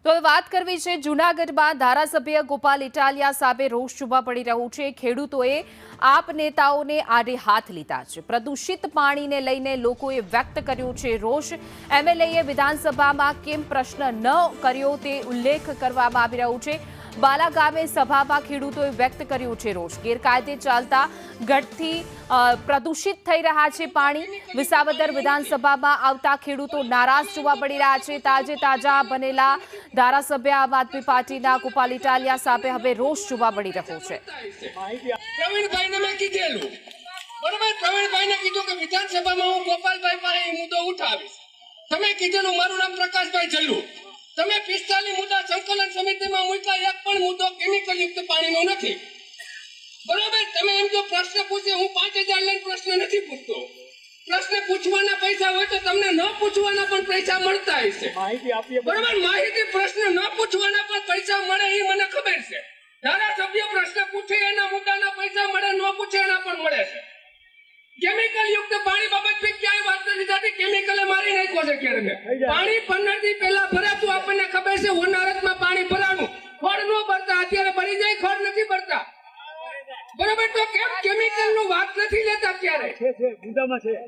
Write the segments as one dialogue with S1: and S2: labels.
S1: તો હવે વાત કરવી છે જૂનાગઢમાં ધારાસભ્ય ગોપાલ ઇટાલિયા સામે રોષ જોવા પડી રહ્યો છે। ખેડૂતોએ આપ નેતાઓને આડે હાથ લીધા છે। પ્રદૂષિત પાણીને લઈને લોકોએ વ્યક્ત કર્યો છે રોષ। એમએલએએ વિધાનસભામાં કેમ પ્રશ્ન ન કર્યો તે ઉલ્લેખ કરવામાં આવી રહ્યો છે। બાલા ગામે સભામાં ખેડૂતોએ વ્યક્ત કર્યો છે રોષ। ગેરકાયદે ચાલતા ગઢથી પ્રદૂષિત થઈ રહ્યા છે પાણી। વિસાવદર વિધાનસભામાં આવતા ખેડૂતો નારાજ જોવા પડી રહ્યા છે। તાજા બનેલા ધારાસભ્ય આમ આદમી પાર્ટીના ગોપાલ ઇટાલિયા સામે હવે રોષ જોવા મળી રહ્યો છે।
S2: પ્રવીણભાઈને મેં કીધેલું બરોબર, પ્રવીણભાઈને કીધું કે વિધાનસભામાં હું ગોપાલભાઈ પાસે મુદ્દો ઉઠાવીશ। તમે કીધેલું મારું નામ પ્રકાશભાઈ જલ્લુ। તમે 45 મુદ્દા સંકલન સમિતિમાં મૂક્યા, એક પણ મુદ્દો કેમિકલ યુક્ત પાણીનો નથી બરોબર। તમે એમ જો પ્રશ્ન પૂછે, હું 5000 લઈને પ્રશ્ન નથી પૂછતો। પ્રશ્ન પૂછવાના પૈસા હોય તો તમને ન પૂછવાના પણ પૈસા મળતા હશે બરોબર। માહિતી પ્રશ્ન ન પૂછવાના પણ પૈસા મળે એ મને ખબર છે। ધારાસભ્ય પ્રશ્ન પૂછે એના મુદ્દાના પૈસા મળે, ન પૂછે એના પણ મળે છે। કેમિકલ યુક્ત પાણી બાબત પર ક્યાંય વાત નથી થતી। કેમિકલે મારી નાખ્યો છે ક્યારે પાણી 15 દી પહેલા ભરાતું આપણને ખબર છે। હોનારતમાં પાણી ભરાનું, ખોડ નો ભરતા, અત્યારે ભરી જાય, ખોડ નથી ભરતા બરોબર। તો કેમ કેમિકલ નું વાત નથી લેતા ક્યારે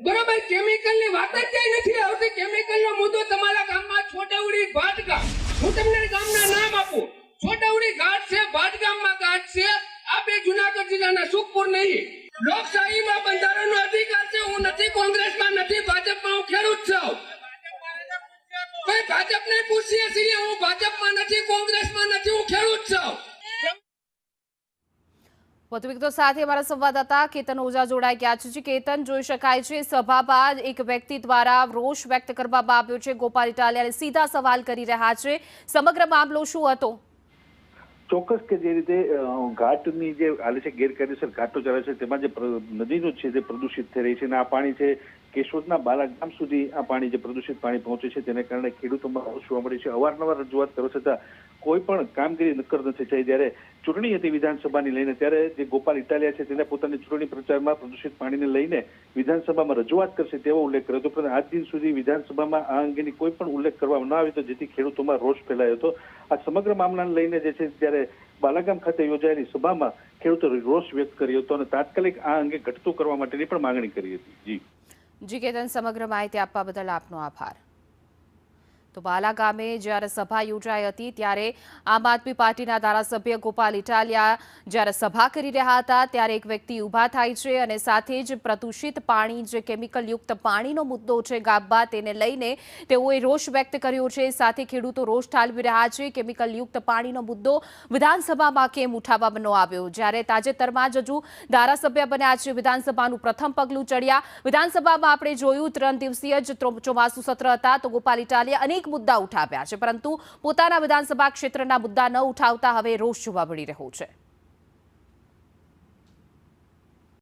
S2: બરોબર? કેમિકલ ની વાત જ ક્યાંય નથી આવતી। કેમિકલ નો મુદ્દો તમારા ગામમાં છોટાઉડી ભાટગામ, હું તમને ગામના નામ આપું, છોટાઉડી ઘાટ છે, ભાટગામમાં ઘાટ છે। આ બે જુનાગઢ જિલ્લાના સુખપુર નહીં। લોકશાહીમાં બંધારણનો અધિકાર છે। હું નથી કોંગ્રેસમાં, નથી ભાજપમાં, હું ખેડૂત છું। ભાઈ ભાજપને પૂછીએ છીએ, હું ભાજપમાં નથી, કોંગ્રેસમાં નથી, હું ખેડૂત છું।
S1: વધુ વિગતો સાથે અમારા સંવાદદાતા કેતન ઓઝા જોડાઈ ગયા છે। કેતન, જોઈ શકાય છે સભા બાદ એક વ્યક્તિ દ્વારા રોષ વ્યક્ત કરવામાં આવ્યો છે। ગોપાલ ઇટાલિયાને સીધા સવાલ કરી રહ્યા છે। સમગ્ર મામલો શું હતો?
S3: ચોક્કસ કે જે રીતે ઘાટની જે હાલે છે, ગેરકાયદેસર ઘાટો ચાલે છે, તેમાં જે નદીનું છે તે પ્રદૂષિત થઈ રહી છે અને આ પાણી છે કેશોદના બાલા ગામ સુધી આ પાણી જે પ્રદૂષિત પાણી પહોંચે છે, તેને કારણે ખેડૂતોમાં રોષ જોવા મળે છે। અવારનવાર રજૂઆત કરવા છતાં કોઈ પણ કામગીરી નક્કર નથી થઈ। જ્યારે ચૂંટણી હતી વિધાનસભાની લઈને, ત્યારે જે ગોપાલ ઇટાલિયા છે તેને પોતાની ચૂંટણી પ્રચારમાં પ્રદૂષિત પાણીને લઈને વિધાનસભામાં રજૂઆત કરશે તેવો ઉલ્લેખ કર્યો હતો, પરંતુ આજ દિન સુધી વિધાનસભામાં આ અંગેની કોઈ પણ ઉલ્લેખ કરવામાં ન આવ્યો હતો, જેથી ખેડૂતોમાં રોષ ફેલાયો હતો। આ સમગ્ર મામલાને લઈને જે છે ત્યારે બાલાગામ ખાતે યોજાયેલી સભામાં ખેડૂતોએ રોષ વ્યક્ત કર્યો હતો અને તાત્કાલિક આ અંગે ઘટતું કરવા માટેની પણ માંગણી કરી હતી।
S1: જી કેતન, સમગ્ર માહિતી આપવા બદલ આપનો આભાર। તો બાલા ગામે જ્યારે સભા યોજાઈ હતી ત્યારે આમ આદમી પાર્ટીના ધારાસભ્ય ગોપાલ ઇટાલિયા જ્યારે સભા કરી રહ્યા હતા ત્યારે એક વ્યક્તિ ઊભા થાય છે અને સાથે જ પ્રદૂષિત પાણી, જે કેમિકલ યુક્ત પાણીનો મુદ્દો છે ગામમાં, તેને લઈને તેઓએ રોષ વ્યક્ત કર્યો છે। સાથે ખેડૂતો રોષ ઠાલવી રહ્યા છે। કેમિકલ યુક્ત પાણીનો મુદ્દો વિધાનસભામાં કેમ ઉઠાવવામાં ન આવ્યો? જ્યારે તાજેતરમાં જ હજુ ધારાસભ્ય બન્યા છે, વિધાનસભાનું પ્રથમ પગલું ચડ્યા। વિધાનસભામાં આપણે જોયું 3 દિવસીય જ ચોમાસું સત્ર હતા તો ગોપાલ ઇટાલિયા અનેક મુદ્દા ઉઠાવ્યા છે, પરંતુ પોતાના વિધાનસભા ક્ષેત્રના મુદ્દા ન ઉઠાવતા હવે રોષ જોવા મળી રહ્યો છે।